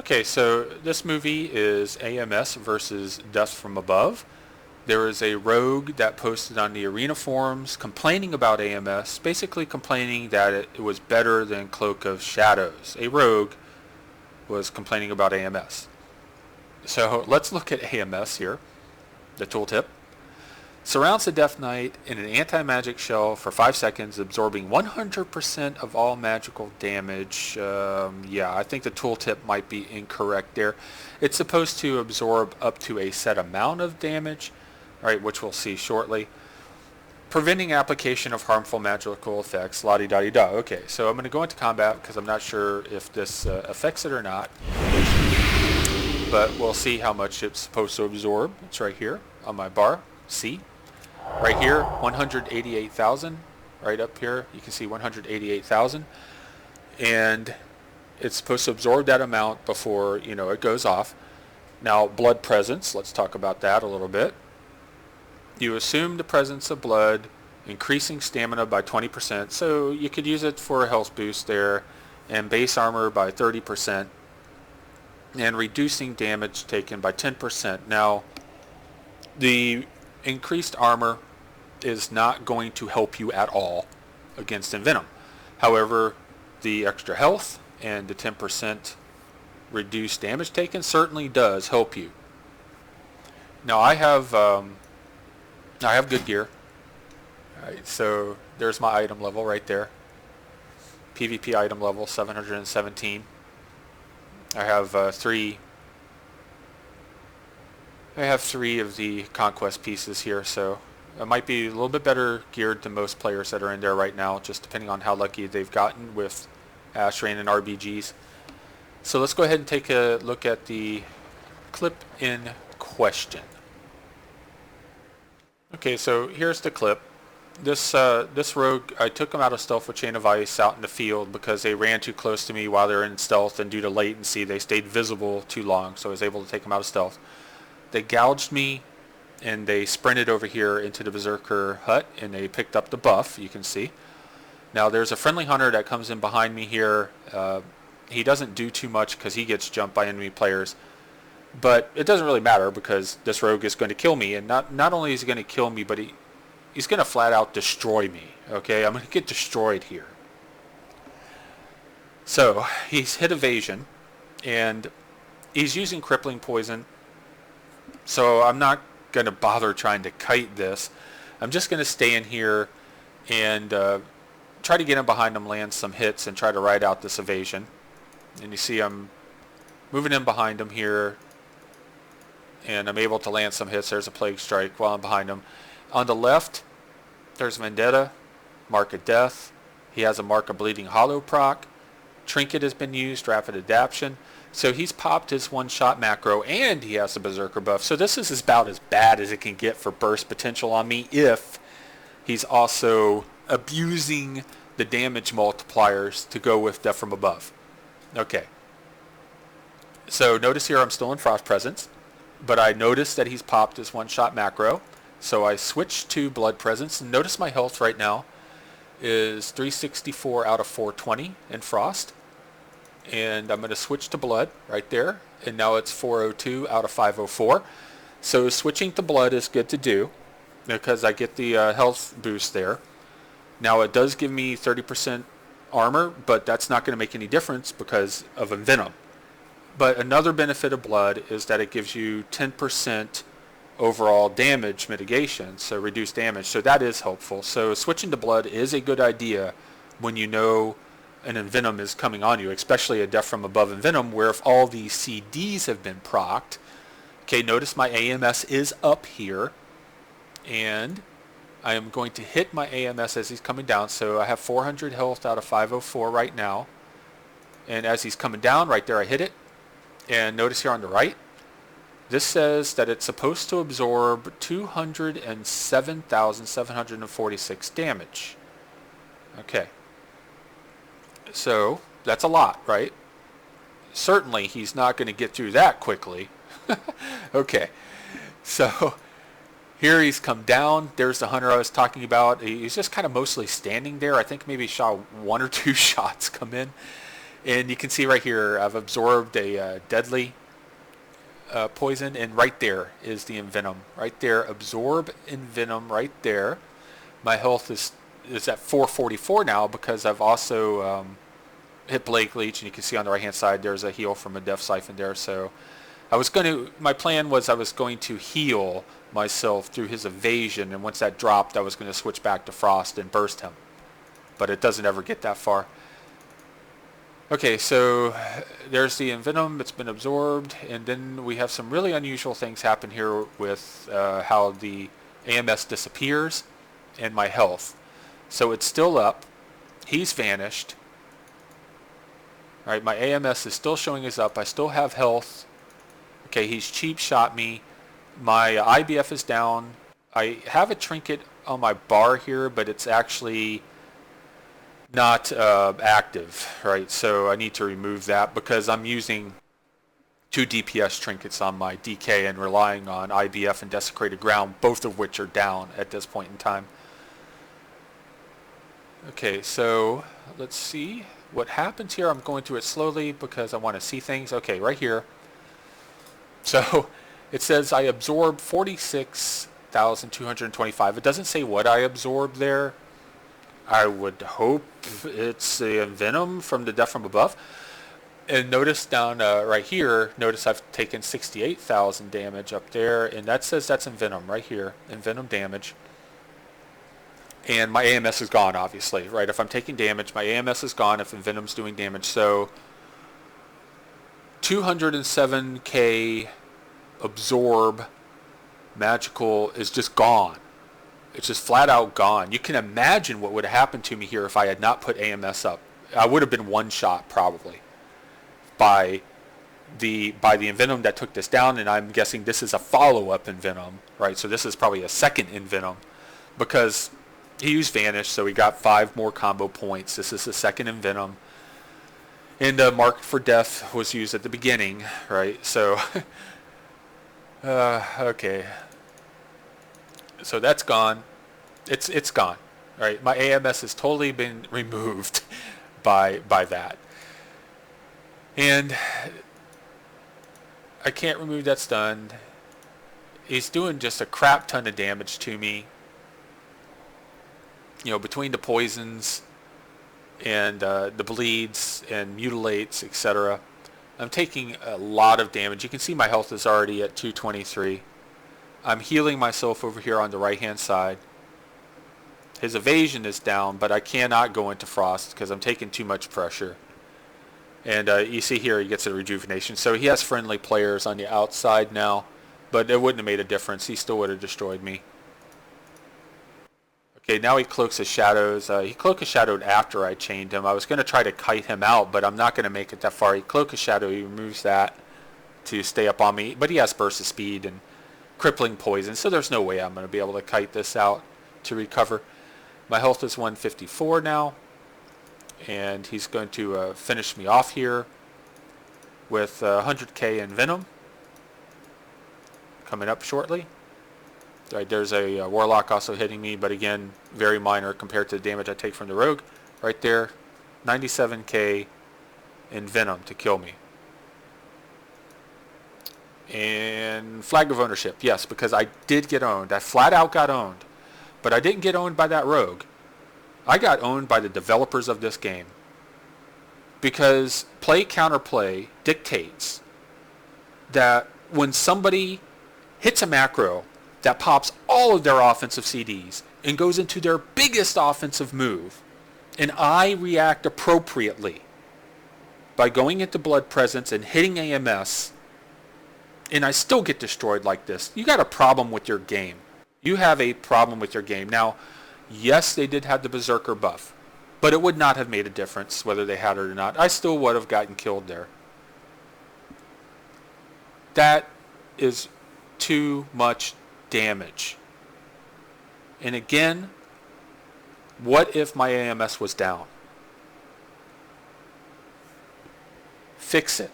Okay, so this movie is AMS versus Death from Above. There is a rogue that posted on the arena forums complaining about AMS, basically complaining that it was better than Cloak of Shadows. A rogue was complaining about AMS. So let's look at AMS here, the tooltip. Surrounds the Death Knight in an anti-magic shell for 5 seconds, absorbing 100% of all magical damage. Yeah, I think the tooltip might be incorrect there. It's supposed to absorb up to a set amount of damage, right, which we'll see shortly. Preventing application of harmful magical effects, la-di-da-di-da. Okay, so I'm going to go into combat because I'm not sure if this affects it or not. But we'll see how much it's supposed to absorb. It's right here on my bar. C. Right here, 188,000. Right up here, you can see 188,000. And it's supposed to absorb that amount before, it goes off. Now, blood presence, let's talk about that a little bit. You assume the presence of blood, increasing stamina by 20%. So you could use it for a health boost there. And base armor by 30%. And reducing damage taken by 10%. Now, the increased armor is not going to help you at all against Envenom. However, the extra health and the 10% reduced damage taken certainly does help you. Now I have good gear. All right, so there's my item level right there. PvP item level 717. I have three of the conquest pieces here, so it might be a little bit better geared than most players that are in there right now, just depending on how lucky they've gotten with Ashrain and RBGs. So let's go ahead and take a look at the clip in question. Okay, so here's the clip. This rogue, I took them out of stealth with Chain of Ice out in the field because they ran too close to me while they were in stealth, and due to latency they stayed visible too long, so I was able to take them out of stealth. They gouged me and they sprinted over here into the Berserker hut and they picked up the buff, you can see. Now there's a friendly hunter that comes in behind me here. He doesn't do too much because he gets jumped by enemy players. But it doesn't really matter because this rogue is going to kill me, and not only is he going to kill me, but he's going to flat out destroy me. Okay, I'm going to get destroyed here. So he's hit evasion and he's using crippling poison. So I'm not going to bother trying to kite this. I'm just going to stay in here and try to get in behind him, land some hits, and try to ride out this evasion. And you see I'm moving in behind him here, and I'm able to land some hits. There's a Plague Strike while I'm behind him. On the left, there's Vendetta, Mark of Death. He has a Mark of Bleeding Hollow proc. Trinket has been used, Rapid Adaption. So he's popped his one-shot macro, and he has a Berserker buff. So this is about as bad as it can get for burst potential on me if he's also abusing the damage multipliers to go with Death from Above. Okay. So notice here I'm still in Frost Presence, but I noticed that he's popped his one-shot macro. So I switched to Blood Presence, and notice my health right now is 364 out of 420 in Frost. And I'm going to switch to Blood right there, and now it's 402 out of 504. So switching to Blood is good to do because I get the health boost there. Now it does give me 30% armor, but that's not going to make any difference because of Envenom. But another benefit of Blood is that it gives you 10% overall damage mitigation, so reduced damage. So that is helpful. So switching to Blood is a good idea when you know an Envenom is coming on you, especially a Death from Above Envenom, where if all these CDs have been procced, okay, notice my AMS is up here, and I am going to hit my AMS as he's coming down. So I have 400 health out of 504 right now, and as he's coming down right there, I hit it. And notice here on the right, this says that it's supposed to absorb 207,746 damage. Okay. So that's a lot, right? Certainly he's not going to get through that quickly. Okay. So here he's come down. There's the hunter I was talking about. He's just kind of mostly standing there. I think maybe shot one or two shots come in. And you can see right here, I've absorbed a deadly poison, and right there is the envenom. Right there, absorb envenom right there. My health is at 444 now because I've also hit Blake Leech, and you can see on the right hand side there's a heal from a Death Siphon there. So my plan was I was going to heal myself through his evasion, and once that dropped I was going to switch back to Frost and burst him. But it doesn't ever get that far. Okay, so there's the envenom, it's been absorbed, and then we have some really unusual things happen here with how the AMS disappears and my health. So it's still up, he's vanished. Alright, my AMS is still showing as up, I still have health. Okay, he's cheap shot me. My IBF is down. I have a trinket on my bar here, but it's actually not active, right? So I need to remove that because I'm using 2 DPS trinkets on my DK and relying on IBF and Desecrated Ground, both of which are down at this point in time. Okay, so let's see what happens here. I'm going through it slowly because I want to see things. Okay, right here. So it says I absorb 46,225. It doesn't say what I absorbed there. I would hope it's the envenom from the Death from Above. And notice down right here, notice I've taken 68,000 damage up there, and that says that's envenom right here, envenom damage. And my AMS is gone, obviously, right? If I'm taking damage, my AMS is gone if envenom's doing damage. So 207k absorb magical is just gone. It's just flat out gone. You can imagine what would have happened to me here if I had not put AMS up. I would have been one shot probably by the envenom that took this down, and I'm guessing this is a follow-up envenom, right? So this is probably a second envenom because he used Vanish, so he got 5 more combo points. This is the second envenom. And Mark for Death was used at the beginning, right? So, okay. So that's gone. It's gone, right? My AMS has totally been removed by that. And I can't remove that stun. He's doing just a crap ton of damage to me. You know, between the poisons and the bleeds and mutilates, etc. I'm taking a lot of damage. You can see my health is already at 223. I'm healing myself over here on the right hand side. His evasion is down, but I cannot go into Frost because I'm taking too much pressure. And you see here he gets a rejuvenation. So he has friendly players on the outside now, but it wouldn't have made a difference. He still would have destroyed me. Okay, now he cloaks his shadows. He cloak his shadowed after I chained him. I was going to try to kite him out, but I'm not going to make it that far. He cloak his shadow. He removes that to stay up on me, but he has burst of speed and crippling poison, so there's no way I'm going to be able to kite this out to recover. My health is 154 now, and he's going to finish me off here with 100k in Venom coming up shortly. Right, there's a Warlock also hitting me, but again, very minor compared to the damage I take from the Rogue. Right there, 97k in Venom to kill me. And flag of ownership, yes, because I did get owned. I flat out got owned. But I didn't get owned by that Rogue. I got owned by the developers of this game. Because play counterplay dictates that when somebody hits a macro that pops all of their offensive CDs and goes into their biggest offensive move, and I react appropriately by going into Blood Presence and hitting AMS, and I still get destroyed like this, you got a problem with your game. You have a problem with your game. Now, yes, they did have the Berserker buff, but it would not have made a difference whether they had it or not. I still would have gotten killed there. That is too much damage. And again, what if my AMS was down? Fix it.